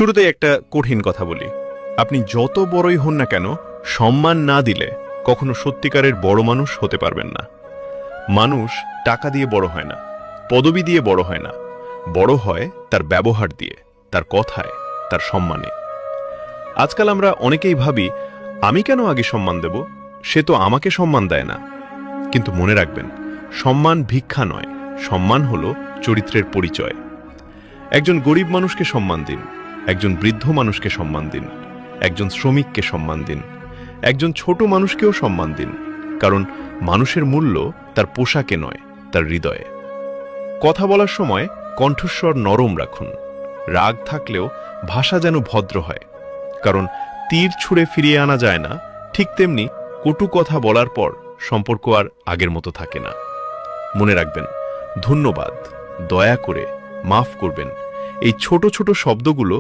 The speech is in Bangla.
শুরুতেই একটা কঠিন কথা বলি, আপনি যত বড়ই হন না কেন, সম্মান না দিলে কখনো সত্যিকারের বড় মানুষ হতে পারবেন না। মানুষ টাকা দিয়ে বড় হয় না, পদবি দিয়ে বড় হয় না, বড় হয় তার ব্যবহার দিয়ে, তার কথায়, তার সম্মানে। আজকাল আমরা অনেকেই ভাবি, আমি কেন আগে সম্মান দেব, সে তো আমাকে সম্মান দেয় না। কিন্তু মনে রাখবেন, সম্মান ভিক্ষা নয়, সম্মান হলো চরিত্রের পরিচয়। একজন গরিব মানুষকে সম্মান দিন, একজন বৃদ্ধ মানুষকে সম্মান দিন, একজন শ্রমিককে সম্মান দিন, একজন ছোট মানুষকেও সম্মান দিন, কারণ মানুষের মূল্য তার পোশাকে নয়, তার হৃদয়ে। কথা বলার সময় কণ্ঠস্বর নরম রাখুন, রাগ থাকলেও ভাষা যেন ভদ্র হয়, কারণ তীর ছুঁড়ে ফিরিয়ে আনা যায় না, ঠিক তেমনি কটু কথা বলার পর সম্পর্ক আর আগের মতো থাকে না। মনে রাখবেন, ধন্যবাদ, দয়া করে, মাফ করবেন, এই ছোট ছোট শব্দগুলো